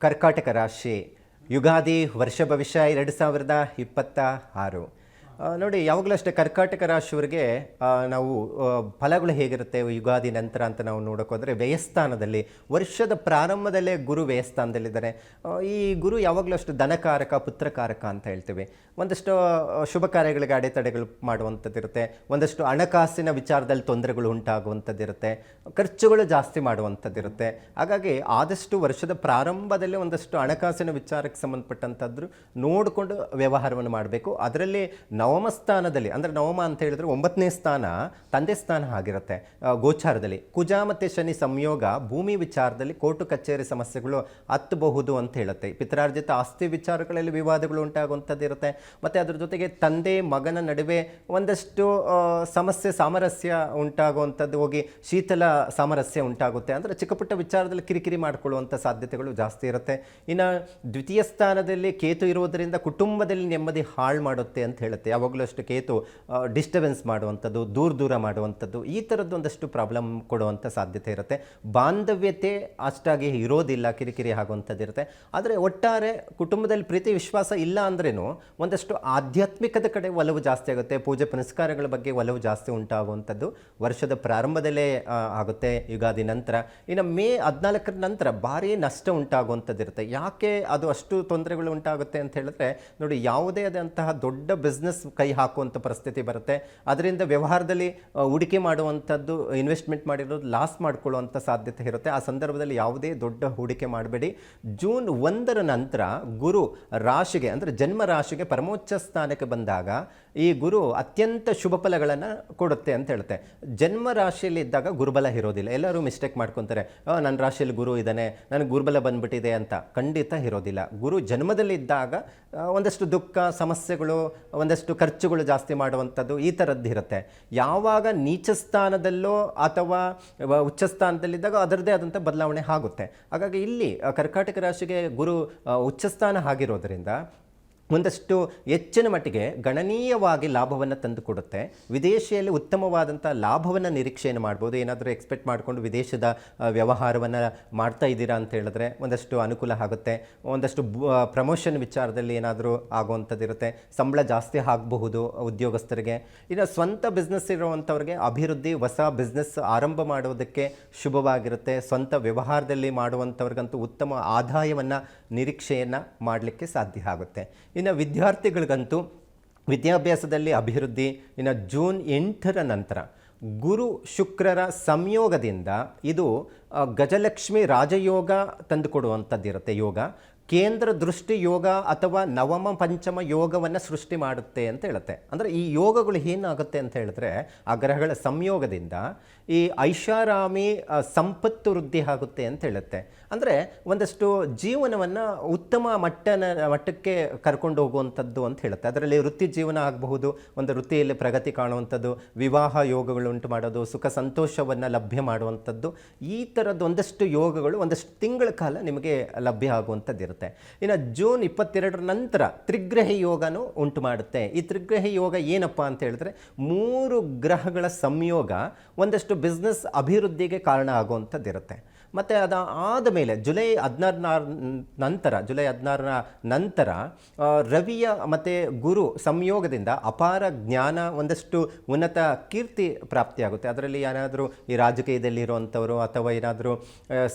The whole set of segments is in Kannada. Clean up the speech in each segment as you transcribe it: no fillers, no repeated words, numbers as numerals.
ಕರ್ಕಾಟಕ ರಾಶಿ ಯುಗಾದಿ ವರ್ಷ ಭವಿಷ್ಯ 2026. ನೋಡಿ, ಯಾವಾಗಲೂ ಅಷ್ಟೇ ಕರ್ಕಾಟಕ ರಾಶಿಯವರಿಗೆ ನಾವು ಫಲಗಳು ಹೇಗಿರುತ್ತೆ ಯುಗಾದಿ ನಂತರ ಅಂತ ನಾವು ನೋಡೋಕೆ ಹೋದರೆ, ವ್ಯಯಸ್ಥಾನದಲ್ಲಿ ವರ್ಷದ ಪ್ರಾರಂಭದಲ್ಲೇ ಗುರು ವ್ಯಯಸ್ಥಾನದಲ್ಲಿದ್ದಾರೆ. ಈ ಗುರು ಯಾವಾಗಲೂ ಅಷ್ಟು ಧನಕಾರಕ ಪುತ್ರಕಾರಕ ಅಂತ ಹೇಳ್ತೀವಿ. ಒಂದಷ್ಟು ಶುಭ ಕಾರ್ಯಗಳಿಗೆ ಅಡೆತಡೆಗಳು ಮಾಡುವಂಥದ್ದಿರುತ್ತೆ, ಒಂದಷ್ಟು ಹಣಕಾಸಿನ ವಿಚಾರದಲ್ಲಿ ತೊಂದರೆಗಳು ಉಂಟಾಗುವಂಥದ್ದಿರುತ್ತೆ, ಖರ್ಚುಗಳು ಜಾಸ್ತಿ ಮಾಡುವಂಥದ್ದಿರುತ್ತೆ. ಹಾಗಾಗಿ ಆದಷ್ಟು ವರ್ಷದ ಪ್ರಾರಂಭದಲ್ಲೇ ಒಂದಷ್ಟು ಹಣಕಾಸಿನ ವಿಚಾರಕ್ಕೆ ಸಂಬಂಧಪಟ್ಟಂಥದ್ದು ನೋಡಿಕೊಂಡು ವ್ಯವಹಾರವನ್ನು ಮಾಡಬೇಕು. ಅದರಲ್ಲಿ ನವಮ ಸ್ಥಾನದಲ್ಲಿ, ಅಂದರೆ ನವಮ ಅಂತ ಹೇಳಿದ್ರೆ 9ನೇ ಸ್ಥಾನ ತಂದೆ ಸ್ಥಾನ ಆಗಿರುತ್ತೆ. ಗೋಚಾರದಲ್ಲಿ ಕುಜ ಮತ್ತು ಶನಿ ಸಂಯೋಗ ಭೂಮಿ ವಿಚಾರದಲ್ಲಿ ಕೋರ್ಟು ಕಚೇರಿ ಸಮಸ್ಯೆಗಳು ಹತ್ತಬಹುದು ಅಂತ ಹೇಳುತ್ತೆ. ಪಿತ್ರಾರ್ಜಿತ ಆಸ್ತಿ ವಿಚಾರಗಳಲ್ಲಿ ವಿವಾದಗಳು ಉಂಟಾಗುವಂಥದ್ದು ಇರುತ್ತೆ. ಮತ್ತು ಅದ್ರ ಜೊತೆಗೆ ತಂದೆ ಮಗನ ನಡುವೆ ಒಂದಷ್ಟು ಸಮಸ್ಯೆ ಸಾಮರಸ್ಯ ಉಂಟಾಗುವಂಥದ್ದು ಹೋಗಿ ಶೀತಲ ಸಾಮರಸ್ಯ ಉಂಟಾಗುತ್ತೆ. ಅಂದರೆ ಚಿಕ್ಕ ಪುಟ್ಟ ವಿಚಾರದಲ್ಲಿ ಕಿರಿಕಿರಿ ಮಾಡಿಕೊಳ್ಳುವಂಥ ಸಾಧ್ಯತೆಗಳು ಜಾಸ್ತಿ ಇರುತ್ತೆ. ಇನ್ನು ದ್ವಿತೀಯ ಸ್ಥಾನದಲ್ಲಿ ಕೇತು ಇರುವುದರಿಂದ ಕುಟುಂಬದಲ್ಲಿ ನೆಮ್ಮದಿ ಹಾಳು ಮಾಡುತ್ತೆ ಅಂತ ಹೇಳುತ್ತೆ. ಯಾವಾಗಲೂ ಅಷ್ಟು ಕೇತು ಡಿಸ್ಟರ್ಬೆನ್ಸ್ ಮಾಡುವಂಥದ್ದು, ದೂರ ಮಾಡುವಂಥದ್ದು, ಈ ಥರದ್ದು ಒಂದಷ್ಟು ಪ್ರಾಬ್ಲಮ್ ಕೊಡುವಂಥ ಸಾಧ್ಯತೆ ಇರುತ್ತೆ. ಬಾಂಧವ್ಯತೆ ಅಷ್ಟಾಗಿ ಇರೋದಿಲ್ಲ, ಕಿರಿಕಿರಿ ಆಗುವಂಥದ್ದು ಇರುತ್ತೆ. ಆದರೆ ಒಟ್ಟಾರೆ ಕುಟುಂಬದಲ್ಲಿ ಪ್ರೀತಿ ವಿಶ್ವಾಸ ಇಲ್ಲ ಅಂದ್ರೇನು ಒಂದಷ್ಟು ಆಧ್ಯಾತ್ಮಿಕದ ಕಡೆ ಒಲವು ಜಾಸ್ತಿ ಆಗುತ್ತೆ. ಪೂಜೆ ಪುನಸ್ಕಾರಗಳ ಬಗ್ಗೆ ಒಲವು ಜಾಸ್ತಿ ಉಂಟಾಗುವಂಥದ್ದು ವರ್ಷದ ಪ್ರಾರಂಭದಲ್ಲೇ ಆಗುತ್ತೆ ಯುಗಾದಿ ನಂತರ. ಇನ್ನು ಮೇ 14ರ ನಂತರ ಭಾರಿ ನಷ್ಟ ಉಂಟಾಗುವಂಥದ್ದು ಇರುತ್ತೆ. ಯಾಕೆ ಅದು ಅಷ್ಟು ತೊಂದರೆಗಳು ಉಂಟಾಗುತ್ತೆ ಅಂತ ಹೇಳಿದ್ರೆ, ನೋಡಿ, ಯಾವುದೇ ಆದಂತಹ ದೊಡ್ಡ ಬಿಸ್ನೆಸ್ ಕೈ ಹಾಕುವಂಥ ಪರಿಸ್ಥಿತಿ ಬರುತ್ತೆ. ಅದರಿಂದ ವ್ಯವಹಾರದಲ್ಲಿ ಹೂಡಿಕೆ ಮಾಡುವಂಥದ್ದು, ಇನ್ವೆಸ್ಟ್ಮೆಂಟ್ ಮಾಡಿರೋದು ಲಾಸ್ ಮಾಡಿಕೊಳ್ಳುವಂಥ ಸಾಧ್ಯತೆ ಇರುತ್ತೆ. ಆ ಸಂದರ್ಭದಲ್ಲಿ ಯಾವುದೇ ದೊಡ್ಡ ಹೂಡಿಕೆ ಮಾಡಬೇಡಿ. ಜೂನ್ 1ರ ನಂತರ ಗುರು ರಾಶಿಗೆ, ಅಂದರೆ ಜನ್ಮ ರಾಶಿಗೆ ಪರಮೋಚ್ಚ ಸ್ಥಾನಕ್ಕೆ ಬಂದಾಗ ಈ ಗುರು ಅತ್ಯಂತ ಶುಭ ಫಲಗಳನ್ನು ಕೊಡುತ್ತೆ ಅಂತ ಹೇಳುತ್ತೆ. ಜನ್ಮ ರಾಶಿಯಲ್ಲಿ ಇದ್ದಾಗ ಗುರುಬಲ ಇರೋದಿಲ್ಲ. ಎಲ್ಲರೂ ಮಿಸ್ಟೇಕ್ ಮಾಡ್ಕೊತಾರೆ, ನನ್ನ ರಾಶಿಯಲ್ಲಿ ಗುರು ಇದ್ದಾನೆ, ನನಗೆ ಗುರುಬಲ ಬಂದ್ಬಿಟ್ಟಿದೆ ಅಂತ. ಖಂಡಿತ ಇರೋದಿಲ್ಲ. ಗುರು ಜನ್ಮದಲ್ಲಿ ಇದ್ದಾಗ ಒಂದಷ್ಟು ದುಃಖ ಸಮಸ್ಯೆಗಳು, ಒಂದಷ್ಟು ಖರ್ಚುಗಳು ಜಾಸ್ತಿ ಮಾಡುವಂಥದ್ದು ಈ ಥರದ್ದು ಇರುತ್ತೆ. ಯಾವಾಗ ನೀಚ ಸ್ಥಾನದಲ್ಲೋ ಅಥವಾ ಉಚ್ಚ ಸ್ಥಾನದಲ್ಲಿದ್ದಾಗ ಅದರದ್ದೇ ಆದಂಥ ಬದಲಾವಣೆ ಆಗುತ್ತೆ. ಹಾಗಾಗಿ ಇಲ್ಲಿ ಕರ್ಕಾಟಕ ರಾಶಿಗೆ ಗುರು ಉಚ್ಚಸ್ಥಾನ ಆಗಿರೋದರಿಂದ ಒಂದಷ್ಟು ಹೆಚ್ಚಿನ ಮಟ್ಟಿಗೆ ಗಣನೀಯವಾಗಿ ಲಾಭವನ್ನು ತಂದು ಕೊಡುತ್ತೆ. ವಿದೇಶಿಯಲ್ಲಿ ಉತ್ತಮವಾದಂಥ ಲಾಭವನ್ನು ನಿರೀಕ್ಷೆಯನ್ನು ಮಾಡ್ಬೋದು. ಏನಾದರೂ ಎಕ್ಸ್ಪೆಕ್ಟ್ ಮಾಡಿಕೊಂಡು ವಿದೇಶದ ವ್ಯವಹಾರವನ್ನು ಮಾಡ್ತಾ ಇದ್ದೀರಾ ಅಂತ ಹೇಳಿದ್ರೆ ಒಂದಷ್ಟು ಅನುಕೂಲ ಆಗುತ್ತೆ. ಒಂದಷ್ಟು ಪ್ರಮೋಷನ್ ವಿಚಾರದಲ್ಲಿ ಏನಾದರೂ ಆಗುವಂಥದ್ದು ಇರುತ್ತೆ. ಸಂಬಳ ಜಾಸ್ತಿ ಆಗಬಹುದು ಉದ್ಯೋಗಸ್ಥರಿಗೆ. ಇನ್ನು ಸ್ವಂತ ಬಿಸ್ನೆಸ್ ಇರುವಂಥವ್ರಿಗೆ ಅಭಿವೃದ್ಧಿ, ಹೊಸ ಬಿಸ್ನೆಸ್ ಆರಂಭ ಮಾಡೋದಕ್ಕೆ ಶುಭವಾಗಿರುತ್ತೆ. ಸ್ವಂತ ವ್ಯವಹಾರದಲ್ಲಿ ಮಾಡುವಂಥವ್ರಿಗಂತೂ ಉತ್ತಮ ಆದಾಯವನ್ನು ನಿರೀಕ್ಷೆಯನ್ನು ಮಾಡಲಿಕ್ಕೆ ಸಾಧ್ಯ ಆಗುತ್ತೆ. ಇನ್ನು ವಿದ್ಯಾರ್ಥಿಗಳಿಗಂತೂ ವಿದ್ಯಾಭ್ಯಾಸದಲ್ಲಿ ಅಭಿವೃದ್ಧಿ. ಇನ್ನು ಜೂನ್ 8ರ ನಂತರ ಗುರು ಶುಕ್ರರ ಸಂಯೋಗದಿಂದ ಇದು ಗಜಲಕ್ಷ್ಮಿ ರಾಜಯೋಗ ತಂದುಕೊಡುವಂಥದ್ದಿರುತ್ತೆ. ಯೋಗ ಕೇಂದ್ರ ದೃಷ್ಟಿ ಯೋಗ ಅಥವಾ ನವಮ ಪಂಚಮ ಯೋಗವನ್ನು ಸೃಷ್ಟಿ ಮಾಡುತ್ತೆ ಅಂತ ಹೇಳುತ್ತೆ. ಅಂದರೆ ಈ ಯೋಗಗಳು ಏನಾಗುತ್ತೆ ಅಂತ ಹೇಳಿದ್ರೆ, ಆ ಗ್ರಹಗಳ ಸಂಯೋಗದಿಂದ ಈ ಐಷಾರಾಮಿ ಸಂಪತ್ತು ವೃದ್ಧಿ ಆಗುತ್ತೆ ಅಂತ ಹೇಳುತ್ತೆ. ಅಂದರೆ ಒಂದಷ್ಟು ಜೀವನವನ್ನು ಉತ್ತಮ ಮಟ್ಟಕ್ಕೆ ಕರ್ಕೊಂಡು ಹೋಗುವಂಥದ್ದು ಅಂತ ಹೇಳುತ್ತೆ. ಅದರಲ್ಲಿ ವೃತ್ತಿ ಜೀವನ ಆಗಬಹುದು, ಒಂದು ವೃತ್ತಿಯಲ್ಲಿ ಪ್ರಗತಿ ಕಾಣುವಂಥದ್ದು, ವಿವಾಹ ಯೋಗಗಳು ಉಂಟು ಮಾಡೋದು, ಸುಖ ಸಂತೋಷವನ್ನು ಲಭ್ಯ ಮಾಡುವಂಥದ್ದು, ಈ ಥರದ್ದು ಒಂದಷ್ಟು ಯೋಗಗಳು ಒಂದಷ್ಟು ತಿಂಗಳ ಕಾಲ ನಿಮಗೆ ಲಭ್ಯ ಆಗುವಂಥದ್ದು ಇರುತ್ತೆ. ಇನ್ನು ಜೂನ್ 22ರ ನಂತರ ತ್ರಿಗ್ರಹಿ ಯೋಗನೂ ಉಂಟು ಮಾಡುತ್ತೆ. ಈ ತ್ರಿಗ್ರಹಿ ಯೋಗ ಏನಪ್ಪ ಅಂತ ಹೇಳಿದ್ರೆ, 3 ಗ್ರಹಗಳ ಸಂಯೋಗ ಒಂದಷ್ಟು ಬಿಸ್ನೆಸ್ ಅಭಿವೃದ್ಧಿಗೆ ಕಾರಣ ಆಗುವಂಥದ್ದಿರುತ್ತೆ. ಮತ್ತು ಅದಾದ ಮೇಲೆ ಜುಲೈ 16ರ ನಂತರ ರವಿಯ ಮತ್ತು ಗುರು ಸಂಯೋಗದಿಂದ ಅಪಾರ ಜ್ಞಾನ, ಒಂದಷ್ಟು ಉನ್ನತ ಕೀರ್ತಿ ಪ್ರಾಪ್ತಿಯಾಗುತ್ತೆ. ಅದರಲ್ಲಿ ಏನಾದರೂ ಈ ರಾಜಕೀಯದಲ್ಲಿ ಇರುವಂಥವರು ಅಥವಾ ಏನಾದರೂ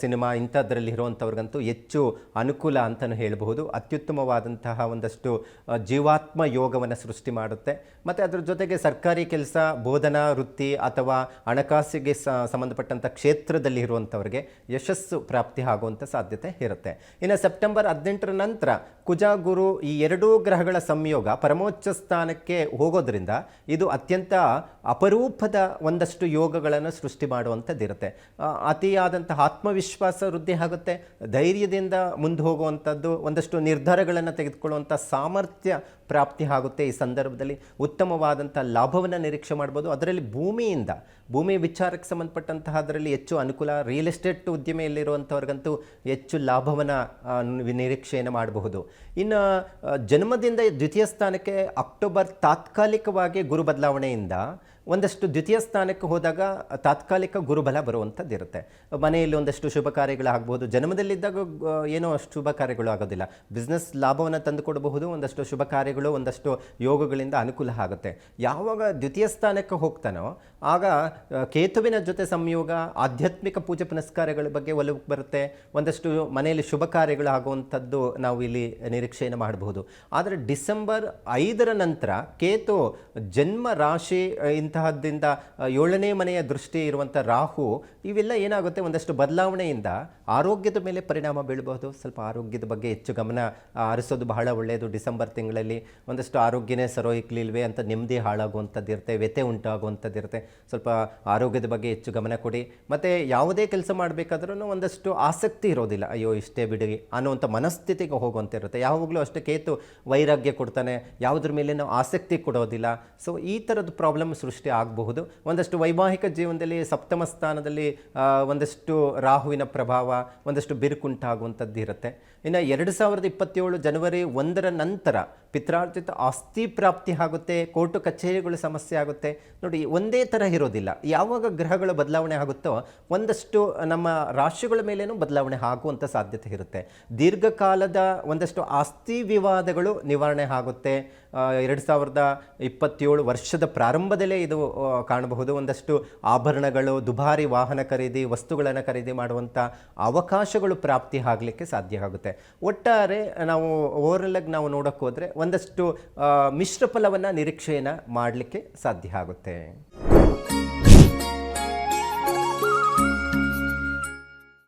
ಸಿನಿಮಾ ಇಂಥದ್ರಲ್ಲಿ ಇರುವಂಥವ್ರಿಗಂತೂ ಹೆಚ್ಚು ಅನುಕೂಲ ಅಂತಲೂ ಹೇಳಬಹುದು. ಅತ್ಯುತ್ತಮವಾದಂತಹ ಒಂದಷ್ಟು ಜೀವಾತ್ಮ ಯೋಗವನ್ನು ಸೃಷ್ಟಿ ಮಾಡುತ್ತೆ. ಮತ್ತು ಅದರ ಜೊತೆಗೆ ಸರ್ಕಾರಿ ಕೆಲಸ, ಬೋಧನಾ ವೃತ್ತಿ ಅಥವಾ ಹಣಕಾಸಿಗೆ ಸಂಬಂಧಪಟ್ಟಂಥ ಕ್ಷೇತ್ರದಲ್ಲಿ ಇರುವಂಥವ್ರಿಗೆ ಯಶಸ್ಸು ಪ್ರಾಪ್ತಿ ಆಗುವಂಥ ಸಾಧ್ಯತೆ ಇರುತ್ತೆ. ಇನ್ನು ಸೆಪ್ಟೆಂಬರ್ 18ರ ನಂತರ ಕುಜ ಗುರು ಈ 2 ಗ್ರಹಗಳ ಸಂಯೋಗ ಪರಮೋಚ್ಚ ಸ್ಥಾನಕ್ಕೆ ಹೋಗೋದ್ರಿಂದ ಇದು ಅತ್ಯಂತ ಅಪರೂಪದ ಒಂದಷ್ಟು ಯೋಗಗಳನ್ನು ಸೃಷ್ಟಿ ಮಾಡುವಂಥದ್ದಿರುತ್ತೆ. ಅತಿಯಾದಂಥ ಆತ್ಮವಿಶ್ವಾಸ ವೃದ್ಧಿ ಆಗುತ್ತೆ. ಧೈರ್ಯದಿಂದ ಮುಂದೆ ಹೋಗುವಂಥದ್ದು, ಒಂದಷ್ಟು ನಿರ್ಧಾರಗಳನ್ನು ತೆಗೆದುಕೊಳ್ಳುವಂಥ ಸಾಮರ್ಥ್ಯ ಪ್ರಾಪ್ತಿ ಆಗುತ್ತೆ. ಈ ಸಂದರ್ಭದಲ್ಲಿ ಉತ್ತಮವಾದಂಥ ಲಾಭವನ್ನು ನಿರೀಕ್ಷೆ ಮಾಡ್ಬೋದು. ಅದರಲ್ಲಿ ಭೂಮಿ ವಿಚಾರಕ್ಕೆ ಸಂಬಂಧಪಟ್ಟಂತಹ ಅದರಲ್ಲಿ ಹೆಚ್ಚು ಅನುಕೂಲ. ರಿಯಲ್ ಎಸ್ಟೇಟ್ ಉದ್ಯಮೆಯಲ್ಲಿರುವಂಥವ್ರಿಗಂತೂ ಹೆಚ್ಚು ಲಾಭವನ್ನು ನಿರೀಕ್ಷೆಯನ್ನು ಮಾಡಬಹುದು. ಇನ್ನು ಜನ್ಮದಿಂದ ದ್ವಿತೀಯ ಸ್ಥಾನಕ್ಕೆ ಅಕ್ಟೋಬರ್ ತಾತ್ಕಾಲಿಕವಾಗಿ ಗುರು ಬದಲಾವಣೆಯಿಂದ ಒಂದಷ್ಟು ದ್ವಿತೀಯ ಸ್ಥಾನಕ್ಕೆ ಹೋದಾಗ ತಾತ್ಕಾಲಿಕ ಗುರುಬಲ ಬರುವಂಥದ್ದು ಇರುತ್ತೆ. ಮನೆಯಲ್ಲಿ ಒಂದಷ್ಟು ಶುಭ ಕಾರ್ಯಗಳಾಗ್ಬೋದು, ಜನ್ಮದಲ್ಲಿದ್ದಾಗ ಏನೋ ಅಷ್ಟು ಶುಭ ಕಾರ್ಯಗಳು ಆಗೋದಿಲ್ಲ. ಬಿಸ್ನೆಸ್ ಲಾಭವನ್ನು ತಂದುಕೊಡಬಹುದು, ಒಂದಷ್ಟು ಶುಭ ಕಾರ್ಯಗಳು, ಒಂದಷ್ಟು ಯೋಗಗಳಿಂದ ಅನುಕೂಲ ಆಗುತ್ತೆ. ಯಾವಾಗ ದ್ವಿತೀಯ ಸ್ಥಾನಕ್ಕೆ ಹೋಗ್ತಾನೋ ಆಗ ಕೇತುವಿನ ಜೊತೆ ಸಂಯೋಗ, ಆಧ್ಯಾತ್ಮಿಕ ಪೂಜೆ ಪುನಸ್ಕಾರಗಳ ಬಗ್ಗೆ ಒಲವು ಬರುತ್ತೆ, ಒಂದಷ್ಟು ಮನೆಯಲ್ಲಿ ಶುಭ ಕಾರ್ಯಗಳು ಆಗುವಂಥದ್ದು ನಾವು ಇಲ್ಲಿ ನಿರೀಕ್ಷೆಯನ್ನು ಮಾಡಬಹುದು. ಆದರೆ ಡಿಸೆಂಬರ್ 5ರ ನಂತರ ಕೇತು ಜನ್ಮ ರಾಶಿ ಇಂತಹದ್ದಿಂದ 7ನೇ ಮನೆಯ ದೃಷ್ಟಿ ಇರುವಂಥ ರಾಹು, ಇವೆಲ್ಲ ಏನಾಗುತ್ತೆ, ಒಂದಷ್ಟು ಬದಲಾವಣೆಯಿಂದ ಆರೋಗ್ಯದ ಮೇಲೆ ಪರಿಣಾಮ ಬೀಳಬಹುದು. ಸ್ವಲ್ಪ ಆರೋಗ್ಯದ ಬಗ್ಗೆ ಹೆಚ್ಚು ಗಮನ ಹರಿಸೋದು ಬಹಳ ಒಳ್ಳೆಯದು. ಡಿಸೆಂಬರ್ ತಿಂಗಳಲ್ಲಿ ಒಂದಷ್ಟು ಆರೋಗ್ಯನೇ ಸರೋಯ್ಲಿಲ್ವೇ ಅಂತ ನೆಮ್ಮದಿ ಹಾಳಾಗುವಂಥದ್ದು ಇರುತ್ತೆ, ವ್ಯಥೆ ಉಂಟಾಗುವಂಥದ್ದು ಇರುತ್ತೆ. ಸ್ವಲ್ಪ ಆರೋಗ್ಯದ ಬಗ್ಗೆ ಹೆಚ್ಚು ಗಮನ ಕೊಡಿ. ಮತ್ತು ಯಾವುದೇ ಕೆಲಸ ಮಾಡಬೇಕಾದ್ರೂ ಒಂದಷ್ಟು ಆಸಕ್ತಿ ಇರೋದಿಲ್ಲ, ಅಯ್ಯೋ ಇಷ್ಟೇ ಬಿಡಿ ಅನ್ನೋವಂಥ ಮನಸ್ಥಿತಿಗೆ ಹೋಗುವಂಥ ಇರುತ್ತೆ. ಯಾವಾಗಲೂ ಅಷ್ಟೇ ಕೇತು ವೈರಾಗ್ಯ ಕೊಡ್ತಾನೆ, ಯಾವುದ್ರ ಮೇಲೆ ನಾವು ಆಸಕ್ತಿ ಕೊಡೋದಿಲ್ಲ. ಸೊ ಈ ಥರದ್ದು ಪ್ರಾಬ್ಲಮ್ ಸೃಷ್ಟಿ ಆಗಬಹುದು. ಒಂದಷ್ಟು ವೈವಾಹಿಕ ಜೀವನದಲ್ಲಿ ಸಪ್ತಮ ಸ್ಥಾನದಲ್ಲಿ ಒಂದಷ್ಟು ರಾಹುವಿನ ಪ್ರಭಾವ, ಒಂದಷ್ಟು ಬಿರುಕುಂಟಾಗುವಂಥದ್ದು ಇರುತ್ತೆ. ಇನ್ನು 2027 ಜನವರಿ 1ರ ನಂತರ ಪಿತ್ರಾರ್ಜಿತ ಆಸ್ತಿ ಪ್ರಾಪ್ತಿ ಆಗುತ್ತೆ, ಕೋರ್ಟು ಕಚೇರಿಗಳು ಸಮಸ್ಯೆ ಆಗುತ್ತೆ. ನೋಡಿ, ಒಂದೇ ಥರ ಇರೋದಿಲ್ಲ. ಯಾವಾಗ ಗ್ರಹಗಳ ಬದಲಾವಣೆ ಆಗುತ್ತೋ ಒಂದಷ್ಟು ನಮ್ಮ ರಾಶಿಗಳ ಮೇಲೇನೂ ಬದಲಾವಣೆ ಆಗುವಂಥ ಸಾಧ್ಯತೆ ಇರುತ್ತೆ. ದೀರ್ಘಕಾಲದ ಒಂದಷ್ಟು ಆಸ್ತಿ ವಿವಾದಗಳು ನಿವಾರಣೆ ಆಗುತ್ತೆ. 2027 ವರ್ಷದ ಪ್ರಾರಂಭದಲ್ಲೇ ಇದು ಕಾಣಬಹುದು. ಒಂದಷ್ಟು ಆಭರಣಗಳು, ದುಬಾರಿ ವಾಹನ ಖರೀದಿ, ವಸ್ತುಗಳನ್ನು ಖರೀದಿ ಮಾಡುವಂಥ ಅವಕಾಶಗಳು ಪ್ರಾಪ್ತಿ ಆಗಲಿಕ್ಕೆ ಸಾಧ್ಯ ಆಗುತ್ತೆ. ಒಟ್ಟಾರೆ ನಾವು ಓವರಲ್ ಆಗಿ ನಾವು ನೋಡೋಕ್ಕೆ ಹೋದರೆ ಒಂದಷ್ಟು ಮಿಶ್ರ ಫಲವನ್ನು ನಿರೀಕ್ಷೆಯನ್ನು ಮಾಡಲಿಕ್ಕೆ ಸಾಧ್ಯ ಆಗುತ್ತೆ.